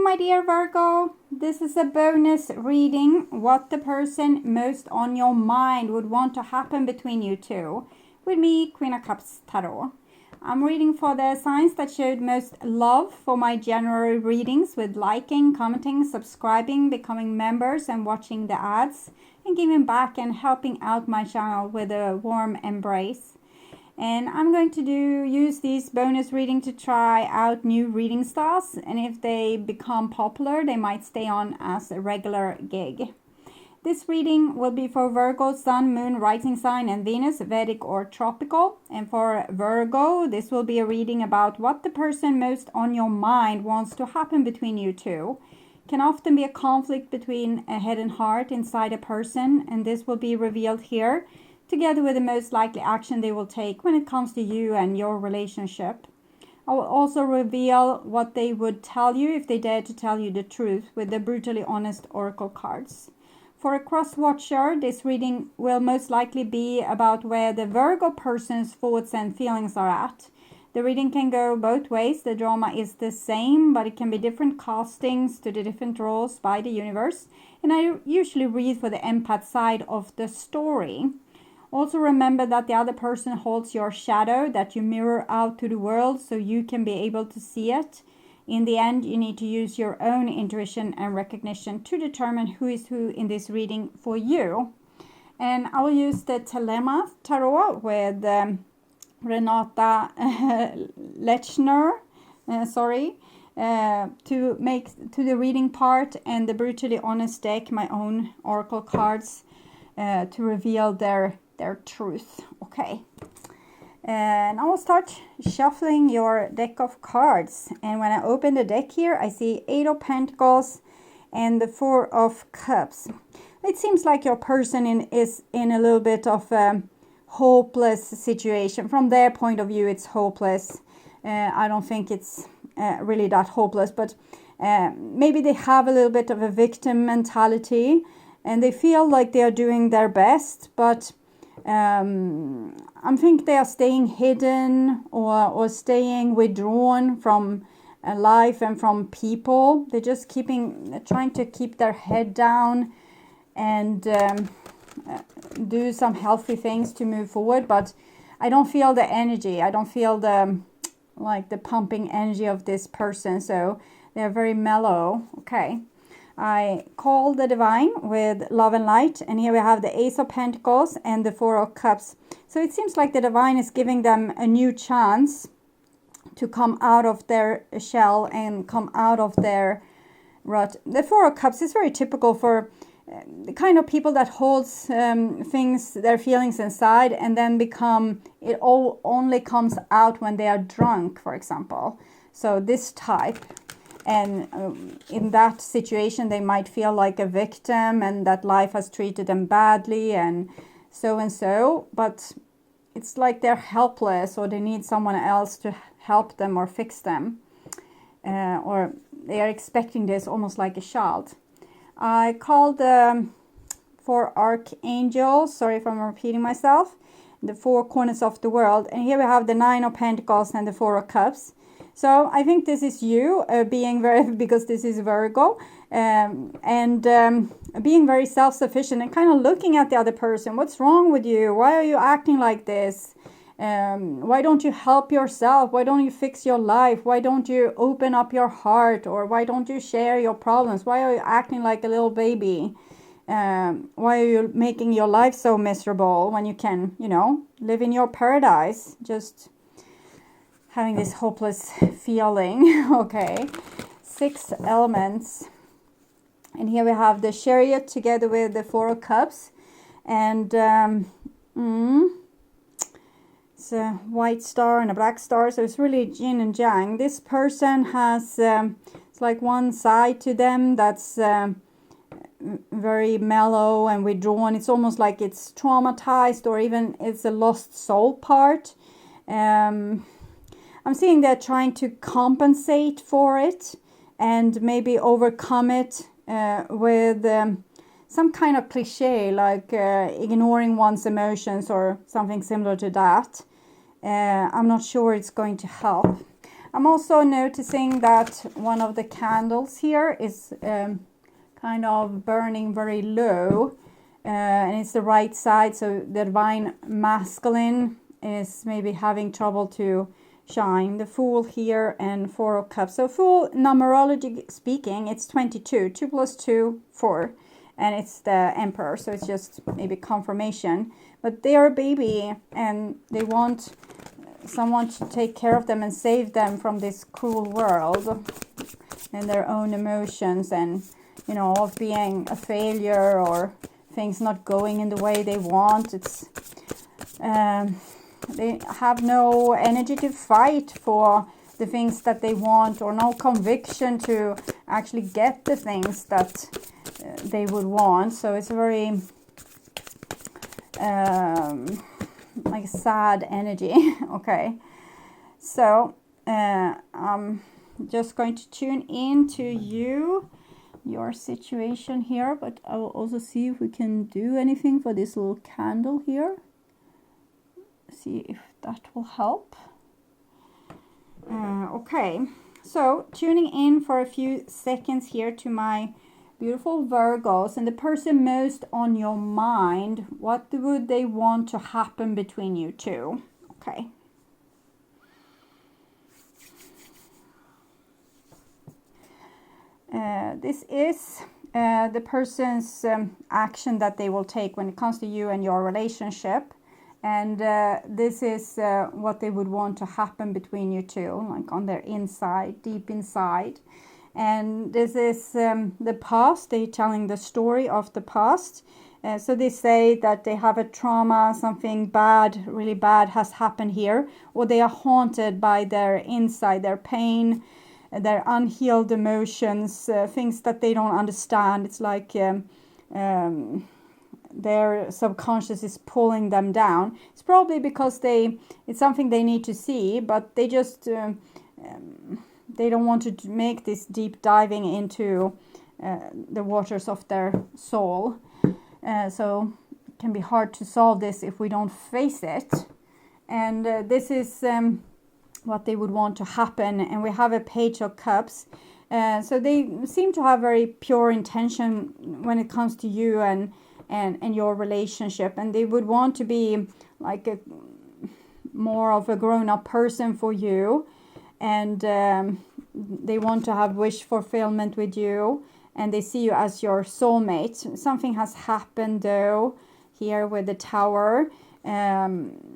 my dear Virgo. This is a bonus reading. What the person most on your mind would want to happen between you two. With me, Queen of Cups Tarot. I'm reading for the signs that showed most love for my January readings with liking, commenting, subscribing, becoming members and watching the ads and giving back and helping out my channel with a warm embrace. And I'm going to use this bonus reading to try out new reading styles, and if they become popular they might stay on as a regular gig. This reading will be for Virgo, Sun, Moon, Rising Sign and Venus, Vedic or Tropical. And for Virgo, this will be a reading about what the person most on your mind wants to happen between you two. Can often be a conflict between a head and heart inside a person, and this will be revealed here, together with the most likely action they will take when it comes to you and your relationship. I will also reveal what they would tell you if they dared to tell you the truth with the brutally honest oracle cards. For a cross-watcher, this reading will most likely be about where the Virgo person's thoughts and feelings are at. The reading can go both ways. The drama is the same, but it can be different castings to the different roles by the universe. And I usually read for the empath side of the story. Also remember that the other person holds your shadow that you mirror out to the world so you can be able to see it. In the end, you need to use your own intuition and recognition to determine who is who in this reading for you. And I will use the THELEMA tarot with Renata Lechner, to make to the reading part, and the brutally honest deck, my own oracle cards, to reveal their truth. Okay, and I will start shuffling your deck of cards, and when I open the deck here I see 8 of Pentacles and the 4 of Cups. It seems like your person is in a little bit of a hopeless situation. From their point of view it's hopeless. I don't think it's really that hopeless, but maybe they have a little bit of a victim mentality and they feel like they are doing their best, but I think they are staying hidden or staying withdrawn from life and from people. They're just trying to keep their head down and do some healthy things to move forward. But I don't feel the energy. I don't feel the pumping energy of this person. So they're very mellow. Okay. I call the divine with love and light, and here we have the Ace of Pentacles and the 4 of Cups. So it seems like the divine is giving them a new chance to come out of their shell and come out of their rut. The 4 of Cups is very typical for the kind of people that holds their feelings inside, and then it all only comes out when they are drunk, for example. So this type. And in that situation, they might feel like a victim and that life has treated them badly and so. But it's like they're helpless, or they need someone else to help them or fix them. Or they are expecting this almost like a child. I called the 4 archangels, sorry if I'm repeating myself, the 4 corners of the world. And here we have the 9 of Pentacles and the 4 of Cups. So I think this is you because this is Virgo, being very self-sufficient and kind of looking at the other person. What's wrong with you? Why are you acting like this? Why don't you help yourself? Why don't you fix your life? Why don't you open up your heart? Or why don't you share your problems? Why are you acting like a little baby? Why are you making your life so miserable when you can, live in your paradise? Just having this hopeless feeling. Okay, 6 elements, and here we have the Chariot together with the 4 of Cups, and it's a white star and a black star, so it's really yin and yang. This person has it's like one side to them that's very mellow and withdrawn. It's almost like it's traumatized, or even it's a lost soul part. I'm seeing they're trying to compensate for it and maybe overcome it with some kind of cliche, like ignoring one's emotions or something similar to that. I'm not sure it's going to help. I'm also noticing that one of the candles here is kind of burning very low, and it's the right side, so the divine masculine is maybe having trouble to shine. The Fool here and Four of Cups. So Fool, numerology speaking, it's 22. 2 plus 2, 4. And it's the Emperor, so it's just maybe confirmation. But they are a baby, and they want someone to take care of them and save them from this cruel world and their own emotions, and you know, of being a failure or things not going in the way they want. It's they have no energy to fight for the things that they want, or no conviction to actually get the things that they would want. So it's a very like sad energy. Okay, so I'm just going to tune in to your situation here, but I will also see if we can do anything for this little candle here. See if that will help. Okay, so tuning in for a few seconds here to my beautiful Virgos, and the person most on your mind, what would they want to happen between you two? Okay. This is the person's action that they will take when it comes to you and your relationship. And this is what they would want to happen between you two, like on their inside, deep inside. And this is the past. They're telling the story of the past. So they say that they have a trauma, something bad, really bad has happened here. Or they are haunted by their inside, their pain, their unhealed emotions, things that they don't understand. It's like their subconscious is pulling them down. It's probably because it's something they need to see, but they just they don't want to make this deep diving into the waters of their soul. So it can be hard to solve this if we don't face it. And this is what they would want to happen. And we have a Page of Cups. So they seem to have very pure intention when it comes to you and your relationship. And they would want to be like a more of a grown-up person for you. And they want to have wish fulfillment with you. And they see you as your soulmate. Something has happened though here with the Tower. I'm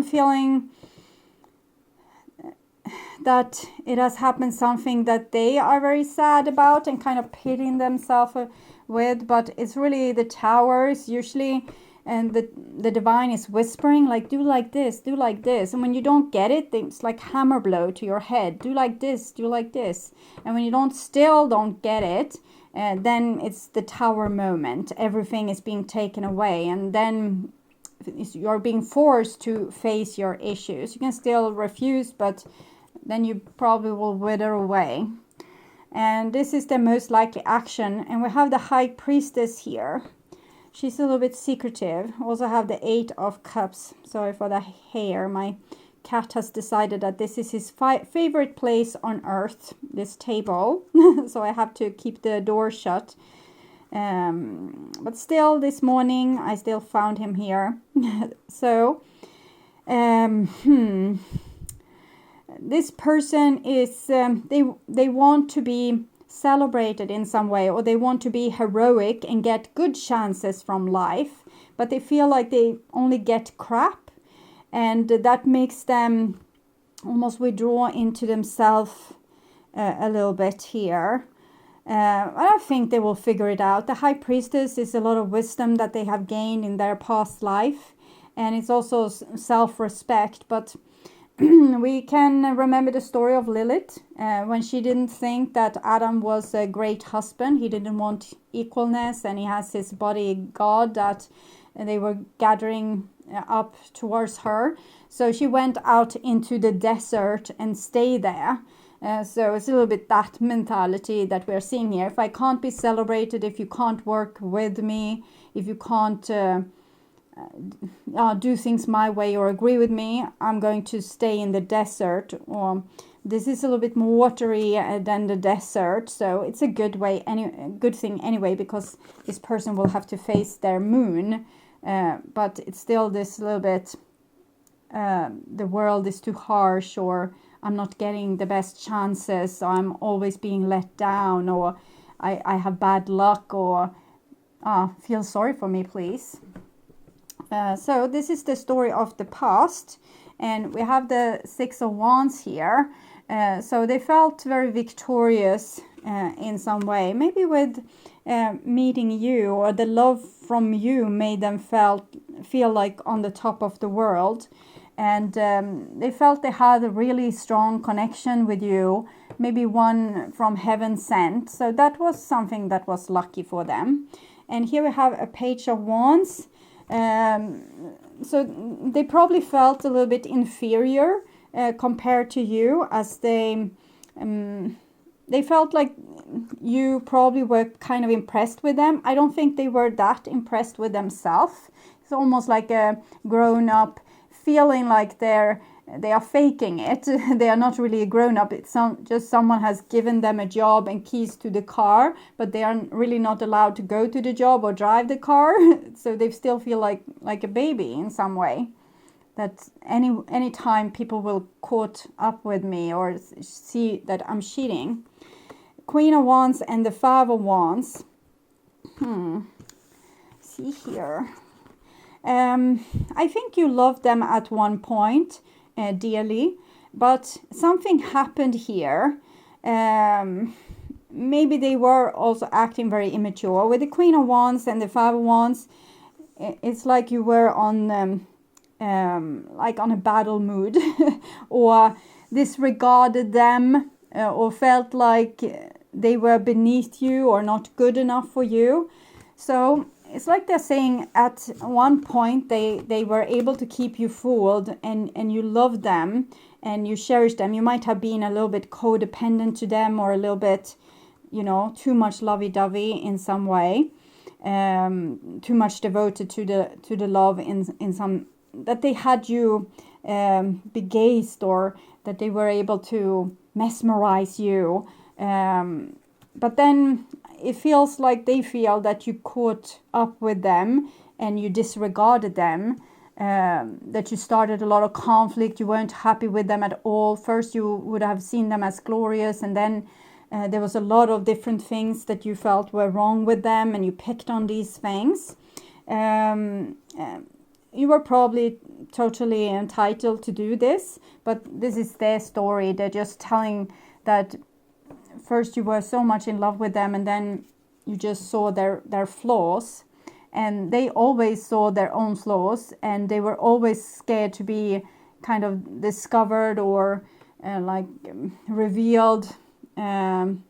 feeling that it has happened, something that they are very sad about and kind of pitying themselves with, but it's really the Towers usually, and the divine is whispering like, do like this, and when you don't get it, it's like hammer blow to your head, do like this, and when you don't get it, then it's the Tower moment. Everything is being taken away, and then you're being forced to face your issues. You can still refuse, but then you probably will wither away. And this is the most likely action. And we have the High Priestess here. She's a little bit secretive. Also have the 8 of Cups. Sorry for the hair. My cat has decided that this is his favorite place on earth, this table. So I have to keep the door shut. But still, this morning I still found him here. So this person is they want to be celebrated in some way, or they want to be heroic and get good chances from life, but they feel like they only get crap, and that makes them almost withdraw into themselves a little bit here. I think they will figure it out. The High Priestess is a lot of wisdom that they have gained in their past life, and it's also self-respect. But we can remember the story of Lilith, when she didn't think that Adam was a great husband. He didn't want equalness, and he has his body god that they were gathering up towards her. So she went out into the desert and stayed there. So it's a little bit that mentality that we're seeing here. If I can't be celebrated, if you can't work with me, if you can't do things my way or agree with me, I'm going to stay in the desert. Or this is a little bit more watery than the desert, so it's a good thing anyway, because this person will have to face their moon. But it's still this little bit, the world is too harsh, or I'm not getting the best chances, or I'm always being let down, or I have bad luck, or feel sorry for me, please. So this is the story of the past, and we have the Six of Wands here. So they felt very victorious in some way, maybe with meeting you, or the love from you made them feel like on the top of the world. And they felt they had a really strong connection with you, maybe one from heaven sent. So that was something that was lucky for them. And here we have a Page of Wands. So they probably felt a little bit inferior compared to you, as they felt like you probably were kind of impressed with them. I don't think they were that impressed with themselves. It's almost like a grown-up feeling like they are faking it. They are not really a grown-up. It's just someone has given them a job and keys to the car, but they are really not allowed to go to the job or drive the car. So they still feel like a baby in some way. That any time people will caught up with me or see that I'm cheating. Queen of Wands and the Five of Wands. See here. I think you loved them at one point dearly, but something happened here. Maybe they were also acting very immature. With the Queen of Wands and the Five of Wands, it's like you were on like on a battle mood, or disregarded them, or felt like they were beneath you or not good enough for you. So it's like they're saying at one point they were able to keep you fooled, and you loved them and you cherished them. You might have been a little bit codependent to them, or a little bit, too much lovey-dovey in some way, too much devoted to the love in some, that they had you begazed, or that they were able to mesmerize you. But then it feels like they feel that you caught up with them and you disregarded them, that you started a lot of conflict. You weren't happy with them at all. First you would have seen them as glorious, and then there was a lot of different things that you felt were wrong with them, and you picked on these things. You were probably totally entitled to do this, but this is their story. They're just telling that first you were so much in love with them, and then you just saw their flaws, and they always saw their own flaws, and they were always scared to be kind of discovered or revealed and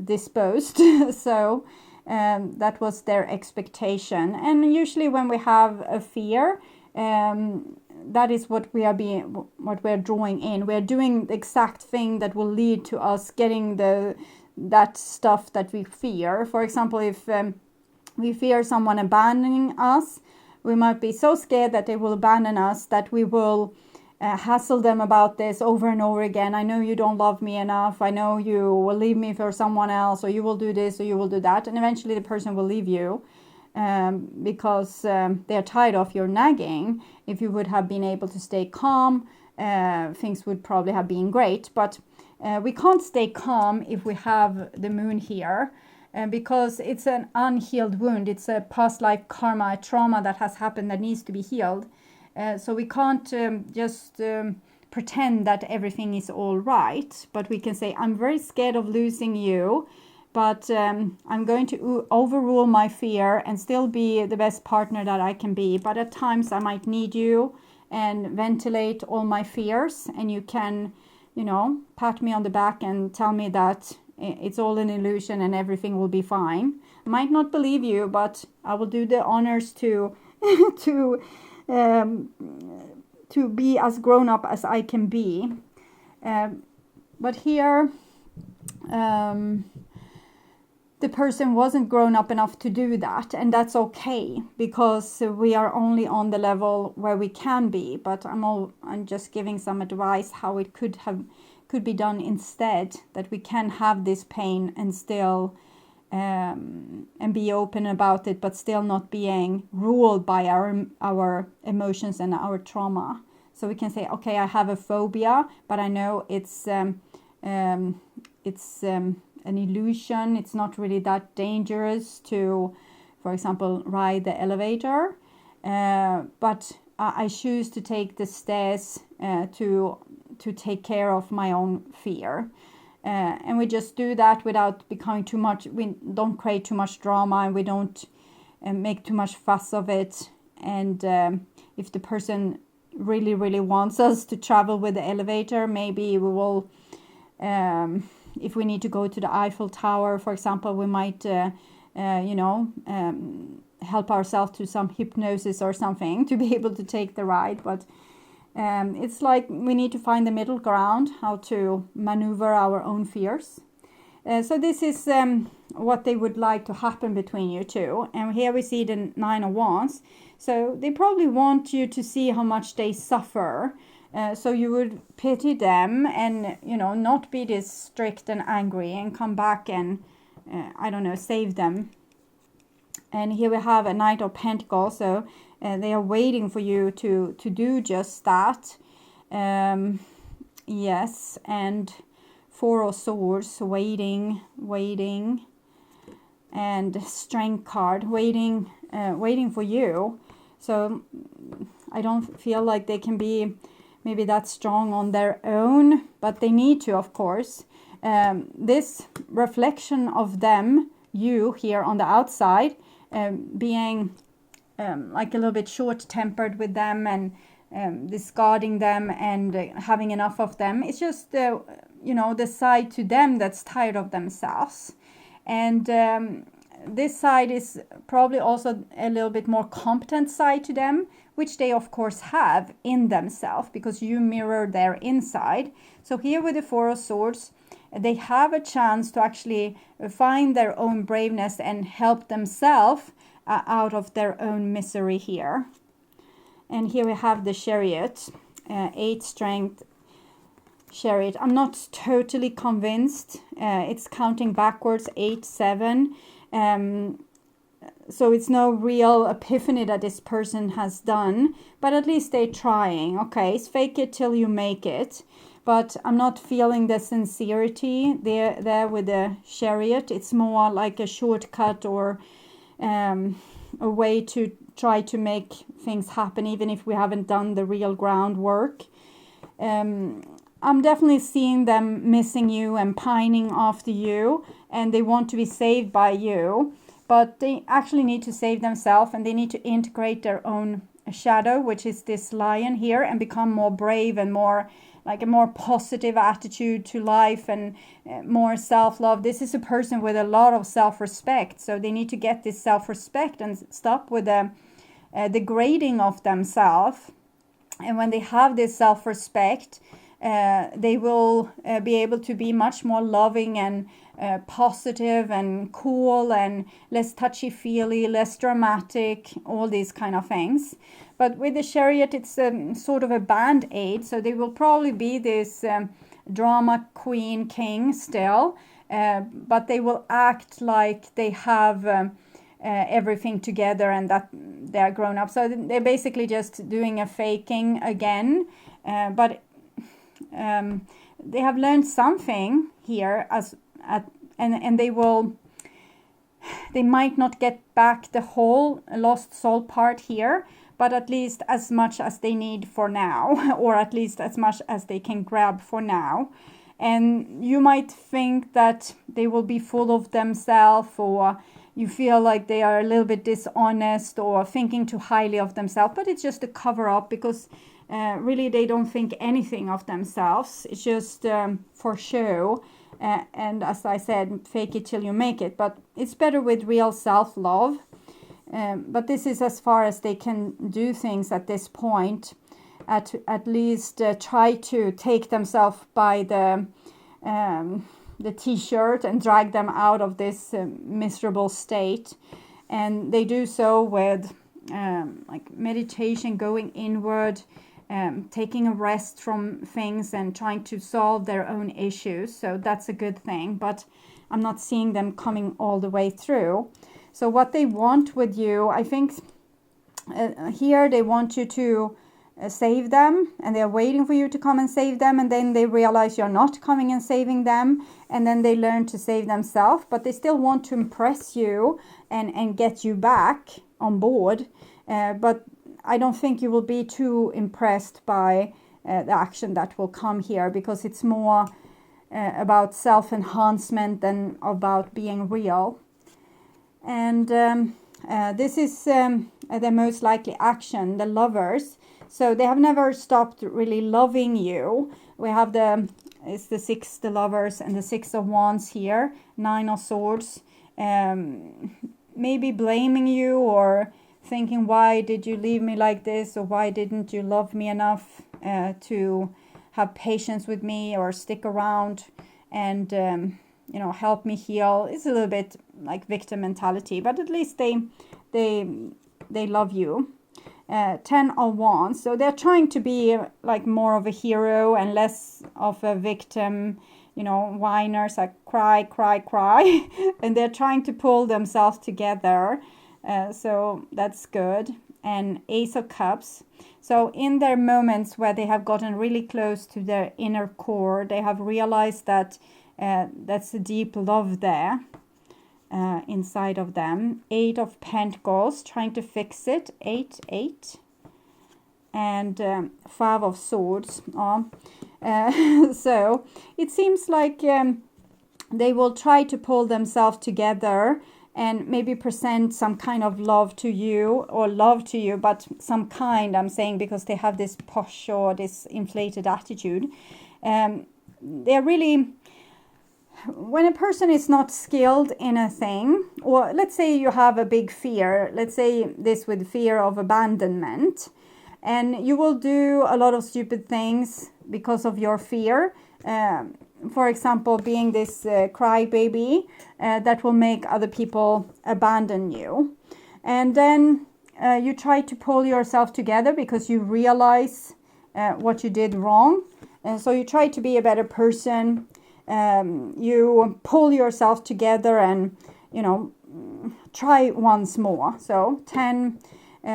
disposed. So that was their expectation. And usually when we have a fear, that is what we are drawing in. We are doing the exact thing that will lead to us getting that stuff that we fear. For example, if we fear someone abandoning us, we might be so scared that they will abandon us that we will hassle them about this over and over again. I know you don't love me enough. I know you will leave me for someone else, or you will do this, or you will do that. And eventually the person will leave you. Because they're tired of your nagging. If you would have been able to stay calm, things would probably have been great. But we can't stay calm if we have the moon here, because it's an unhealed wound. It's a past life karma, a trauma that has happened that needs to be healed. So we can't just pretend that everything is all right. But we can say, I'm very scared of losing you. But I'm going to overrule my fear and still be the best partner that I can be. But at times I might need you and ventilate all my fears. And you can, pat me on the back and tell me that it's all an illusion and everything will be fine. I might not believe you, but I will do the honors to to be as grown up as I can be. But here... the person wasn't grown up enough to do that, and that's okay, because we are only on the level where we can be. But I'm just giving some advice how it could be done instead, that we can have this pain and still and be open about it, but still not being ruled by our emotions and our trauma. So we can say, okay, I have a phobia, but I know it's an illusion. It's not really that dangerous to, for example, ride the elevator. But I choose to take the stairs to take care of my own fear. And we just do that without becoming too much. We don't create too much drama, and we don't make too much fuss of it. And if the person really, really wants us to travel with the elevator, maybe we will, if we need to go to the Eiffel Tower, for example, we might, help ourselves to some hypnosis or something to be able to take the ride. But it's like we need to find the middle ground, how to maneuver our own fears. So this is what they would like to happen between you two. And here we see the 9 of Wands. So they probably want you to see how much they suffer. So you would pity them and, not be this strict and angry, and come back and, save them. And here we have a Knight of Pentacles. So they are waiting for you to do just that. Yes, and 4 of Swords, waiting, and Strength card, waiting for you. So I don't feel like they can be maybe that strong on their own, but they need to, of course. This reflection of them, you here on the outside, being like a little bit short-tempered with them and discarding them and having enough of them. It's just the side to them that's tired of themselves. And this side is probably also a little bit more competent side to them, which they of course have in themselves, because you mirror their inside. So here with the 4 of Swords, they have a chance to actually find their own braveness and help themselves out of their own misery here. And here we have the Chariot, 8 Strength, Chariot. I'm not totally convinced. It's counting backwards, 8, 7. So it's no real epiphany that this person has done, but at least they're trying. Okay, it's fake it till you make it. But I'm not feeling the sincerity there with the Chariot. It's more like a shortcut or a way to try to make things happen, even if we haven't done the real groundwork. I'm definitely seeing them missing you and pining after you, and they want to be saved by you, but they actually need to save themselves, and they need to integrate their own shadow, which is this lion here, and become more brave and more like a more positive attitude to life and more self-love. This is a person with a lot of self-respect, so they need to get this self-respect and stop with the degrading of themselves. And when they have this self-respect, they will be able to be much more loving and positive and cool and less touchy-feely, less dramatic, all these kind of things. But with the Chariot, it's sort of a band-aid, so they will probably be this drama queen king still, but they will act like they have everything together and that they're grown up. So they're basically just doing a faking again, but they have learned something here and they might not get back the whole lost soul part here, but at least as much as they need for now, or at least as much as they can grab for now. And you might think that they will be full of themselves, or you feel like they are a little bit dishonest or thinking too highly of themselves, but it's just a cover-up, because really they don't think anything of themselves. It's just for show. And as I said, fake it till you make it. But it's better with real self-love. But this is as far as they can do things at this point. At least try to take themselves by the the t-shirt and drag them out of this miserable state. And they do so with like meditation, going inward, taking a rest from things and trying to solve their own issues. So that's a good thing, but I'm not seeing them coming all the way through. So what they want with you, I think here they want you to save them, and they're waiting for you to come and save them, and then they realize you're not coming and saving them, and then they learn to save themselves, but they still want to impress you and get you back on board. But I don't think you will be too impressed by the action that will come here, because it's more about self-enhancement than about being real. And this is the most likely action, the Lovers. So they have never stopped really loving you. We have it's the Six, the Lovers, and the Six of Wands here, Nine of Swords. Maybe blaming you or thinking, why did you leave me like this? Or why didn't you love me enough to have patience with me or stick around and help me heal? It's a little bit like victim mentality, but at least they love you. 10 of Wands. So they're trying to be like more of a hero and less of a victim, whiners, like cry, and they're trying to pull themselves together. So that's good. And Ace of Cups. So in their moments where they have gotten really close to their inner core, they have realized that that's a deep love there inside of them. 8 of Pentacles, trying to fix it. 8. And 5 of Swords. So it seems like they will try to pull themselves together and maybe present some kind of love to you, but some kind, I'm saying, because they have this posh or this inflated attitude. They're really, when a person is not skilled in a thing, or let's say you have a big fear, let's say this with fear of abandonment, and you will do a lot of stupid things because of your fear. For example, being this crybaby that will make other people abandon you. And then you try to pull yourself together because you realize what you did wrong. And so you try to be a better person. You pull yourself together and, try once more. So 10,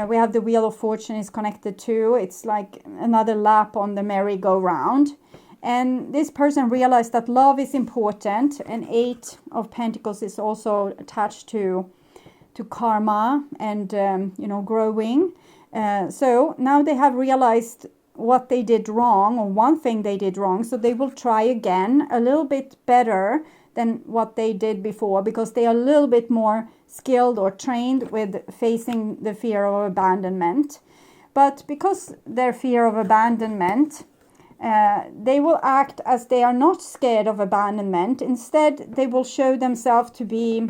we have the Wheel of Fortune is connected to. It's like another lap on the merry-go-round. And this person realized that love is important, and 8 of Pentacles is also attached to karma and growing. So now they have realized what they did wrong, or one thing they did wrong, so they will try again a little bit better than what they did before, because they are a little bit more skilled or trained with facing the fear of abandonment. But because their fear of abandonment, they will act as they are not scared of abandonment. Instead, they will show themselves to be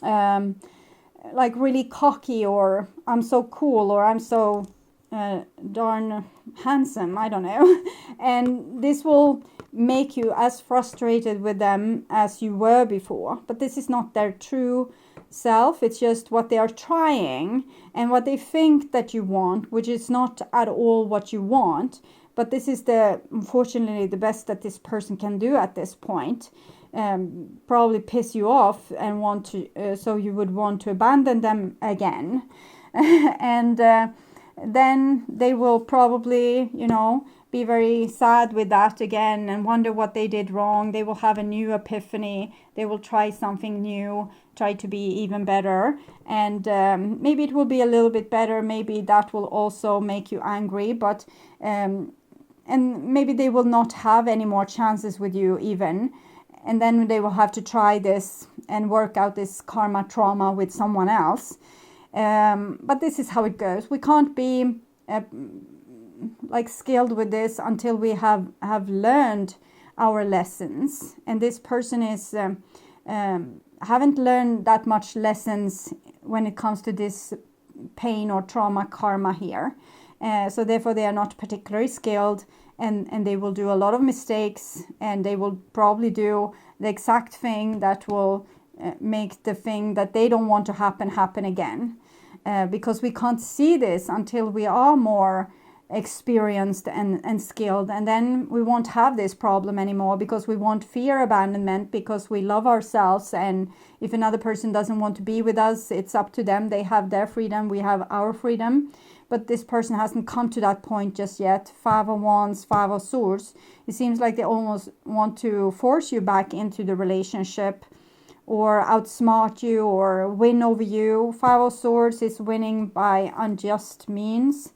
like really cocky, or I'm so cool, or I'm so darn handsome, I don't know. And this will make you as frustrated with them as you were before. But this is not their true self. It's just what they are trying and what they think that you want, which is not at all what you want. But this is unfortunately the best that this person can do at this point. Probably piss you off and want to, so you would want to abandon them again. And then they will probably, be very sad with that again and wonder what they did wrong. They will have a new epiphany. They will try something new, try to be even better. And maybe it will be a little bit better. Maybe that will also make you angry. But and maybe they will not have any more chances with you even. And then they will have to try this and work out this karma trauma with someone else. But this is how it goes. We can't be like skilled with this until we have learned our lessons. And this person is haven't learned that much lessons when it comes to this pain or trauma karma here. So therefore they are not particularly skilled, and they will do a lot of mistakes, and they will probably do the exact thing that will make the thing that they don't want to happen again. Because we can't see this until we are more experienced and skilled, and then we won't have this problem anymore, because we won't fear abandonment, because we love ourselves. And if another person doesn't want to be with us, it's up to them. They have their freedom, we have our freedom. But this person hasn't come to that point just yet. 5 of Wands, 5 of Swords. It seems like they almost want to force you back into the relationship, or outsmart you, or win over you. 5 of Swords is winning by unjust means.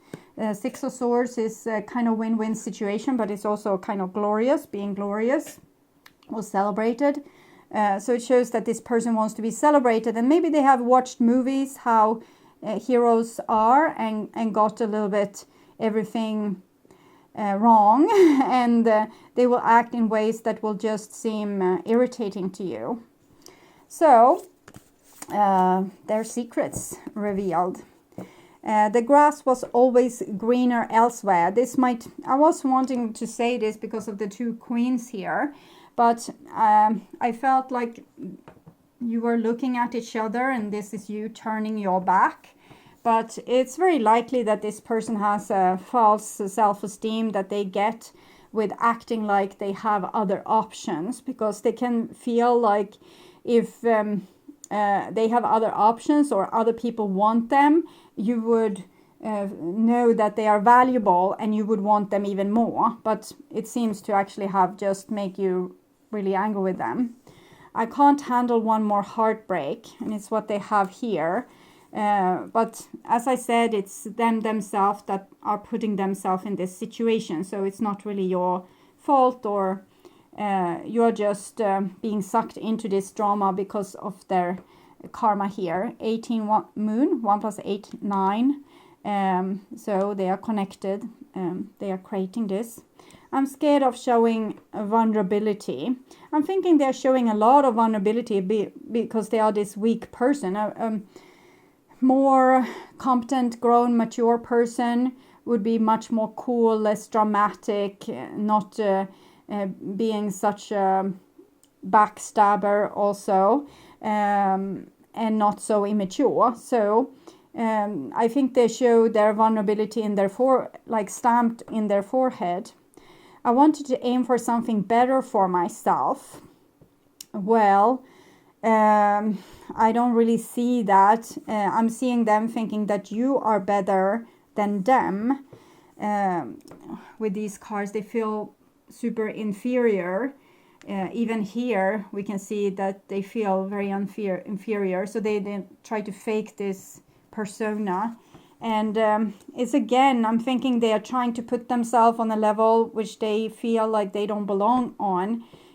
6 of Swords is a kind of win-win situation, but it's also kind of glorious, being glorious or celebrated. So it shows that this person wants to be celebrated, and maybe they have watched movies how heroes are, and got a little bit everything wrong, and they will act in ways that will just seem irritating to you. So their secrets revealed. The grass was always greener elsewhere. I was wanting to say this because of the 2 queens here, but I felt like you were looking at each other, and this is you turning your back. But it's very likely that this person has a false self-esteem that they get with acting like they have other options, because they can feel like if they have other options, or other people want them, you would know that they are valuable, and you would want them even more. But it seems to actually have just make you really angry with them. I can't handle one more heartbreak, and it's what they have here. But as I said, it's themselves that are putting themselves in this situation. So it's not really your fault, or you're just being sucked into this drama because of their karma here. 18 moon, 1 plus 8, 9. So they are connected. They are creating this. I'm scared of showing vulnerability. I'm thinking they're showing a lot of vulnerability because they are this weak person. More competent, grown, mature person would be much more cool, less dramatic, not being such a backstabber also, and not so immature. So I think they show their vulnerability in their stamped in their forehead. I wanted to aim for something better for myself. Well, I don't really see that. I'm seeing them thinking that you are better than them. With these cards, they feel super inferior. Even here, we can see that they feel very inferior. So they try to fake this persona. And it's again, I'm thinking they are trying to put themselves on a level which they feel like they don't belong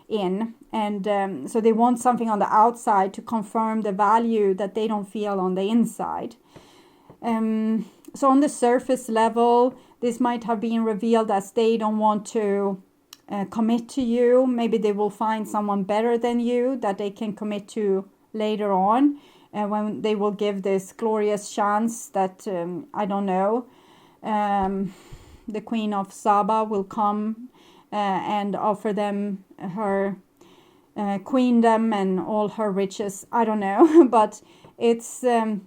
in. And so they want something on the outside to confirm the value that they don't feel on the inside. So on the surface level, this might have been revealed as they don't want to commit to you. Maybe they will find someone better than you that they can commit to later on, when they will give this glorious chance that, I don't know, the Queen of Saba will come and offer them her queendom and all her riches. I don't know, but it's an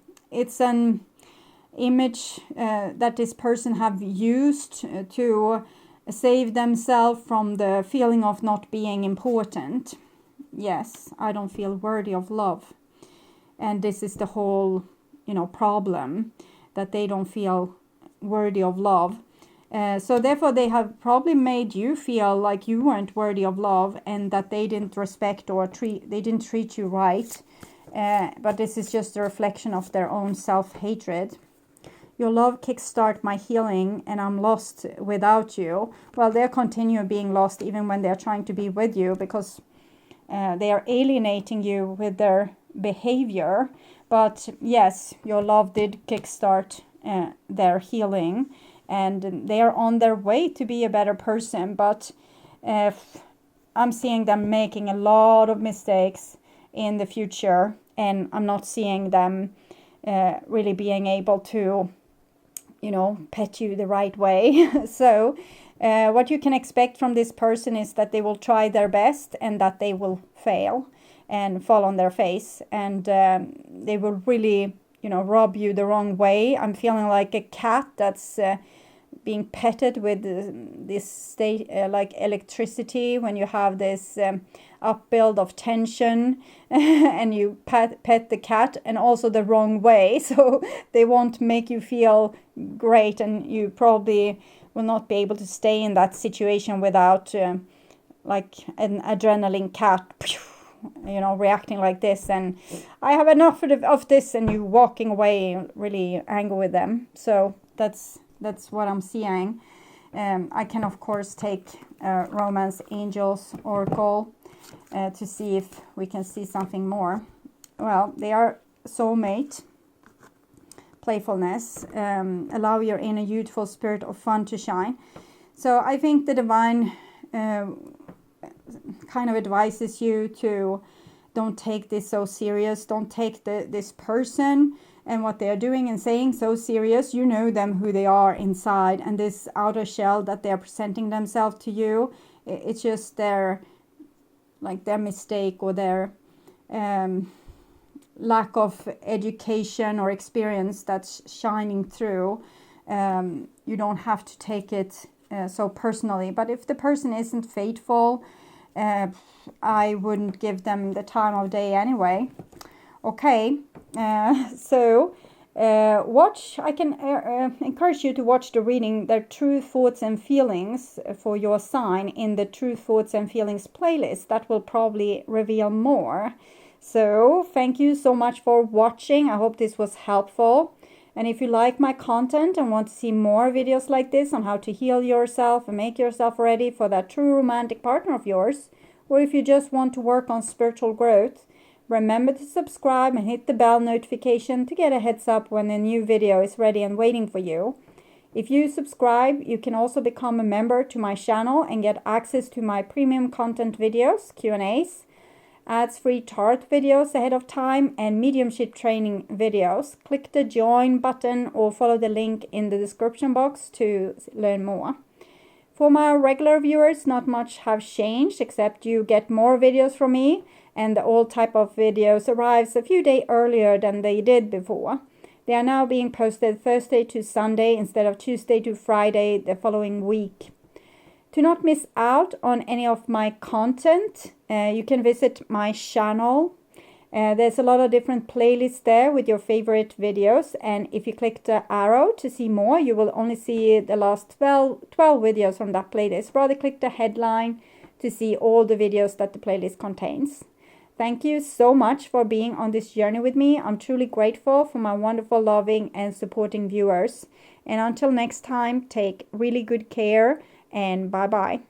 image that this person have used to save themselves from the feeling of not being important. Yes, I don't feel worthy of love. And this is the whole, problem, that they don't feel worthy of love. So therefore they have probably made you feel like you weren't worthy of love, and that they didn't respect or they didn't treat you right. But this is just a reflection of their own self-hatred. Your love kickstart my healing, and I'm lost without you. Well, they'll continue being lost even when they're trying to be with you, because they are alienating you with their behavior. But yes, your love did kickstart their healing, and they are on their way to be a better person. But I'm seeing them making a lot of mistakes in the future, and I'm not seeing them really being able to, you know, pet you the right way. So what you can expect from this person is that they will try their best and that they will fail and fall on their face, and they will really, you know, rub you the wrong way. I'm feeling like a cat that's being petted with this state, like electricity, when you have this upbuild of tension and you pet the cat, and also the wrong way. So they won't make you feel great, and you probably will not be able to stay in that situation without like an adrenaline cat, you know, reacting like this, and I have enough of this, and you walking away really angry with them. So that's what I'm seeing. I can of course take Romance Angels Oracle to see if we can see something more. Well, they are soulmate, playfulness, allow your inner youthful spirit of fun to shine. So I think the divine kind of advises you to don't take this so serious. Don't take this person and what they are doing and saying so serious. You know them, who they are inside, and this outer shell that they are presenting themselves to you, it's just their mistake, or their lack of education or experience that's shining through. You don't have to take it so personally. But if the person isn't faithful, I wouldn't give them the time of day anyway. Okay, so I can encourage you to watch the reading, their true thoughts and feelings for your sign, in the true thoughts and feelings playlist. That will probably reveal more. So thank you so much for watching. I hope this was helpful. And if you like my content and want to see more videos like this on how to heal yourself and make yourself ready for that true romantic partner of yours, or if you just want to work on spiritual growth, remember to subscribe and hit the bell notification to get a heads up when a new video is ready and waiting for you. If you subscribe, you can also become a member to my channel and get access to my premium content videos, Q&As, ads-free tarot videos ahead of time, and mediumship training videos. Click the join button or follow the link in the description box to learn more. For my regular viewers, not much have changed, except you get more videos from me, and the old type of videos arrives a few days earlier than they did before. They are now being posted Thursday to Sunday instead of Tuesday to Friday the following week. To not miss out on any of my content, you can visit my channel. There's a lot of different playlists there with your favorite videos, and if you click the arrow to see more, you will only see the last 12 videos from that playlist. Rather click the headline to see all the videos that the playlist contains. Thank you so much for being on this journey with me. I'm truly grateful for my wonderful, loving and supporting viewers. And until next time, take really good care, and bye-bye.